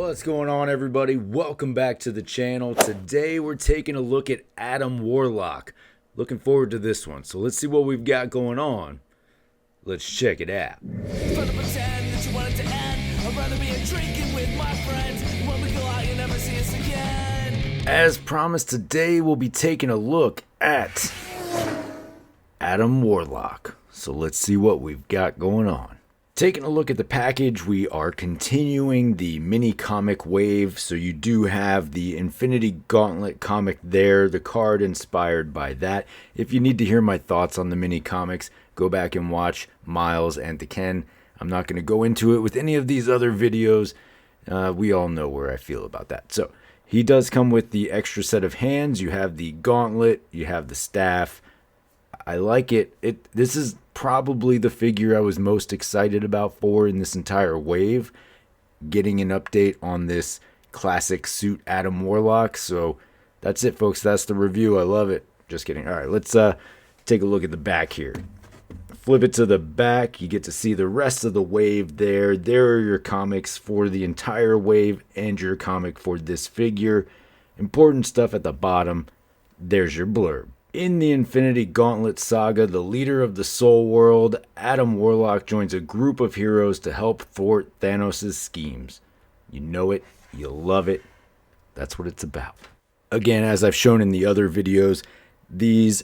What's going on, everybody? Welcome back to the channel. Today we're taking a look at Adam Warlock. Looking forward to this one. So let's see what we've got going on. Let's check it out. As promised, today we'll be taking a look at Adam Warlock. So let's see what we've got going on. Taking a look at the package, we are continuing the mini comic wave. So you do have the Infinity Gauntlet comic there, the card inspired by that. If you need to hear my thoughts on the mini comics, go back and watch Miles and the Ken. I'm not going to go into it with any of these other videos. We all know where I feel about that. So he does come with the extra set of hands. You have the gauntlet, you have the staff. I like it. This is probably the figure I was most excited about in this entire wave. Getting an update on this classic suit Adam Warlock. So that's it, folks. That's the review. I love it. Just kidding. All right, let's take a look at the back here. Flip it to the back. You get to see the rest of the wave there. There are your comics for the entire wave and your comic for this figure. Important stuff at the bottom. There's your blurb. In the Infinity Gauntlet saga, the leader of the Soul World, Adam Warlock joins a group of heroes to help thwart Thanos' schemes. You know it, you love it, that's what it's about. Again, as I've shown in the other videos, these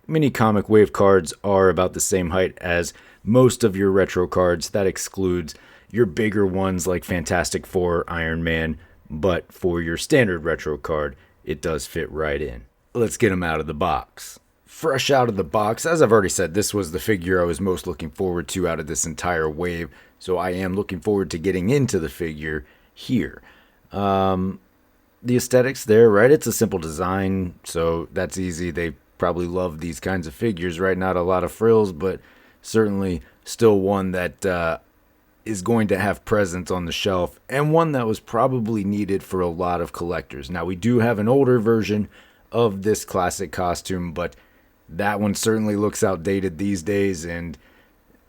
mini comic wave cards are about the same height as most of your retro cards. That excludes your bigger ones like Fantastic Four, Iron Man, but for your standard retro card, it does fit right in. Let's get him out of the box. Fresh out of the box, as I've already said, this was the figure I was most looking forward to out of this entire wave, so I am looking forward to getting into the figure here. The aesthetics there, right? It's a simple design, so that's easy. They probably love these kinds of figures, right? Not a lot of frills, but certainly still one that is going to have presence on the shelf, and one that was probably needed for a lot of collectors. Now, we do have an older version of this classic costume, but that one certainly looks outdated these days, and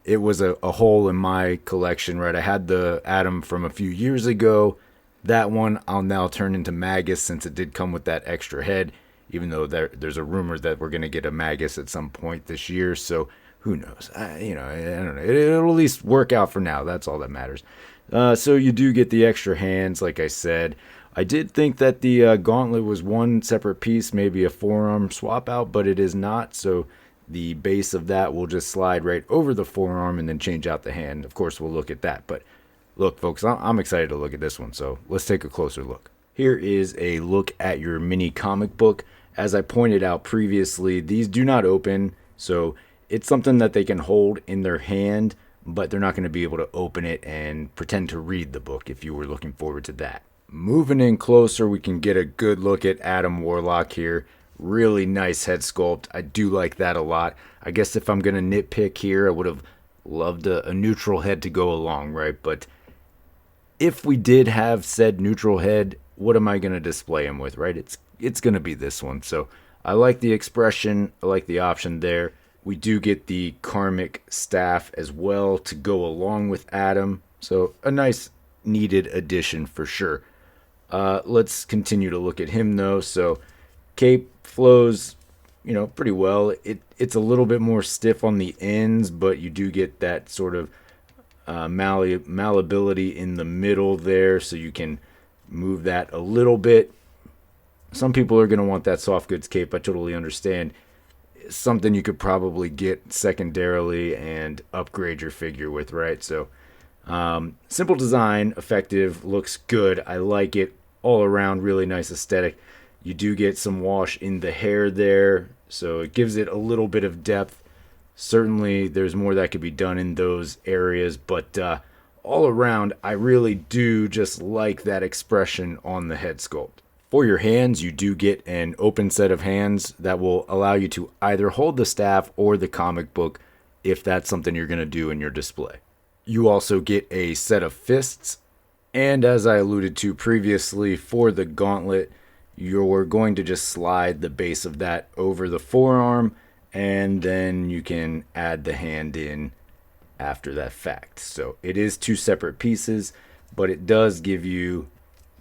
it was a hole in my collection, right? I had the Adam from a few years ago. That one I'll now turn into Magus, since it did come with that extra head, even though there's a rumor that we're going to get a Magus at some point this year, so who knows? I don't know. It'll at least work out for now. That's all that matters. So you do get the extra hands, like I said. I did think that the gauntlet was one separate piece, maybe a forearm swap out, but it is not. So the base of that will just slide right over the forearm and then change out the hand. Of course, we'll look at that. But look, folks, I'm excited to look at this one. So let's take a closer look. Here is a look at your mini comic book. As I pointed out previously, these do not open. So it's something that they can hold in their hand, but they're not going to be able to open it and pretend to read the book if you were looking forward to that. Moving in closer, we can get a good look at Adam Warlock here. Really nice head sculpt. I do like that a lot. I guess if I'm going to nitpick here, I would have loved a neutral head to go along, right? But if we did have said neutral head, what am I going to display him with, right? It's going to be this one. So I like the expression. I like the option there. We do get the karmic staff as well to go along with Adam. So a nice needed addition for sure. Let's continue to look at him though. So cape flows, pretty well. It's a little bit more stiff on the ends, but you do get that sort of malleability in the middle there, so you can move that a little bit. Some people are going to want that soft goods cape. I totally understand. Something you could probably get secondarily and upgrade your figure with, right? So simple design, effective, looks good. I like it all around, really nice aesthetic. You do get some wash in the hair there, so it gives it a little bit of depth. Certainly there's more that could be done in those areas, but all around, I really do just like that expression on the head sculpt. For your hands, you do get an open set of hands that will allow you to either hold the staff or the comic book if that's something you're going to do in your display. You also get a set of fists, and as I alluded to previously, for the gauntlet, you're going to just slide the base of that over the forearm, and then you can add the hand in after that fact. So it is two separate pieces, but it does give you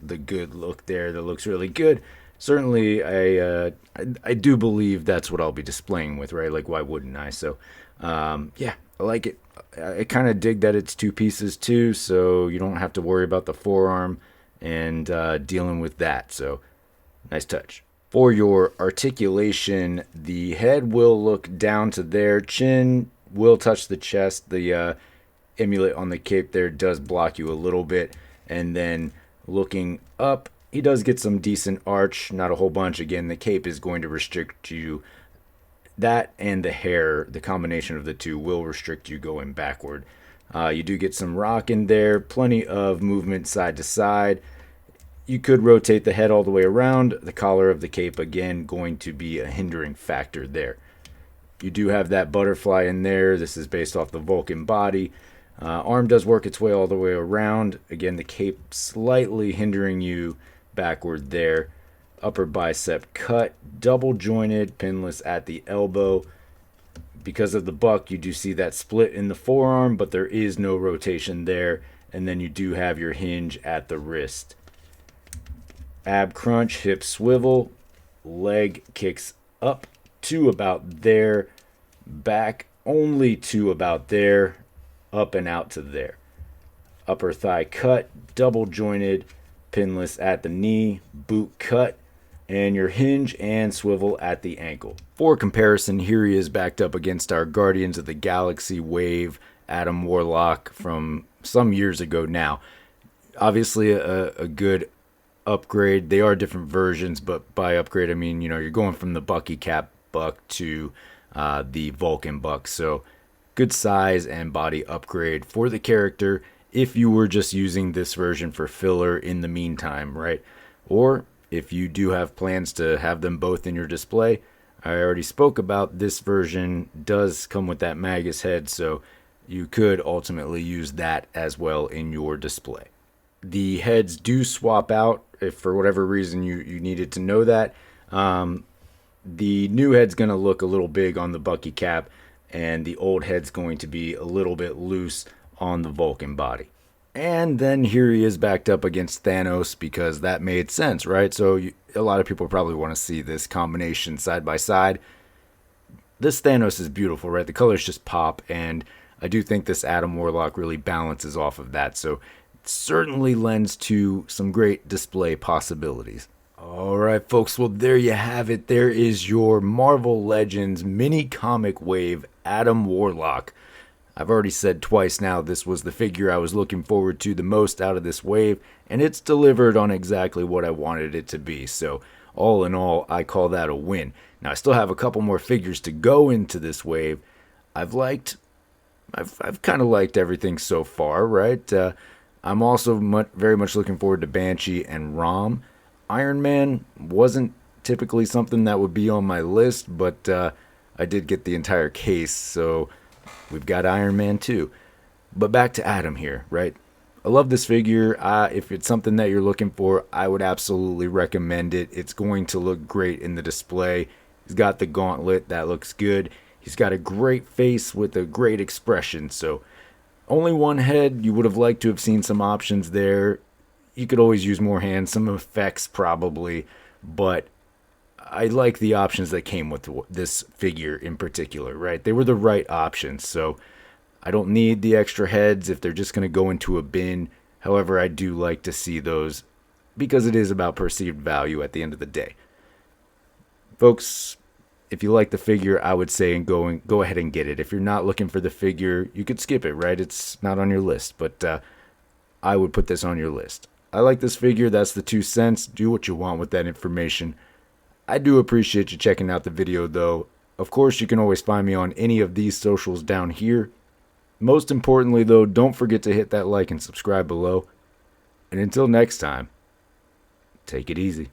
the good look there. That looks really good. Certainly, I do believe that's what I'll be displaying with, right? Like, why wouldn't I? So, yeah, I like it. I kind of dig that it's two pieces too, so you don't have to worry about the forearm and dealing with that. So, nice touch. For your articulation, the head will look down to there. Chin will touch the chest. The amulet on the cape there does block you a little bit. And then looking up, he does get some decent arch, not a whole bunch. Again, the cape is going to restrict you. That and the hair, the combination of the two, will restrict you going backward. You do get some rock in there, plenty of movement side to side. You could rotate the head all the way around. The collar of the cape, again, going to be a hindering factor there. You do have that butterfly in there. This is based off the Vulcan body. Arm does work its way all the way around. Again, the cape slightly hindering you backward there. Upper bicep cut, double jointed, pinless at the elbow. Because of the buck, you do see that split in the forearm, but there is no rotation there. And then you do have your hinge at the wrist. Ab crunch, hip swivel, leg kicks up to about there, back only to about there, up and out to there. Upper thigh cut, double jointed, pinless at the knee, boot cut, and your hinge and swivel at the ankle. For comparison, here he is backed up against our Guardians of the Galaxy Wave Adam Warlock from some years ago now. Obviously a good upgrade. They are different versions, but by upgrade I mean, you're going from the Bucky Cap Buck to the Vulcan Buck. So good size and body upgrade for the character if you were just using this version for filler in the meantime, right? Or if you do have plans to have them both in your display, I already spoke about this version does come with that Magus head, so you could ultimately use that as well in your display. The heads do swap out if for whatever reason you needed to know that. The new head's going to look a little big on the Bucky cap, and the old head's going to be a little bit loose on the Vulcan body. And then here he is backed up against Thanos because that made sense, right? So a lot of people probably want to see this combination side by side. This Thanos is beautiful, right? The colors just pop, and I do think this Adam Warlock really balances off of that. So it certainly lends to some great display possibilities. All right, folks. Well, there you have it. There is your Marvel Legends mini comic wave Adam Warlock. I've already said twice now this was the figure I was looking forward to the most out of this wave, and it's delivered on exactly what I wanted it to be. So all in all, I call that a win. Now I still have a couple more figures to go into this wave. I've kind of liked everything so far, right? I'm also very much looking forward to Banshee and Rom. Iron Man wasn't typically something that would be on my list, but I did get the entire case, so we've got Iron Man too. But back to Adam here, right? I love this figure. If it's something that you're looking for, I would absolutely recommend it. It's going to look great in the display. He's got the gauntlet. That looks good. He's got a great face with a great expression. So only one head. You would have liked to have seen some options there. You could always use more hands, some effects probably, but I like the options that came with this figure in particular, right? They were the right options, so I don't need the extra heads if they're just going to go into a bin. However, I do like to see those because it is about perceived value at the end of the day. Folks, if you like the figure, I would say go ahead and get it. If you're not looking for the figure, you could skip it, right? It's not on your list, but I would put this on your list. I like this figure. That's the 2 cents. Do what you want with that information. I do appreciate you checking out the video, though. Of course, you can always find me on any of these socials down here. Most importantly, though, don't forget to hit that like and subscribe below. And until next time, take it easy.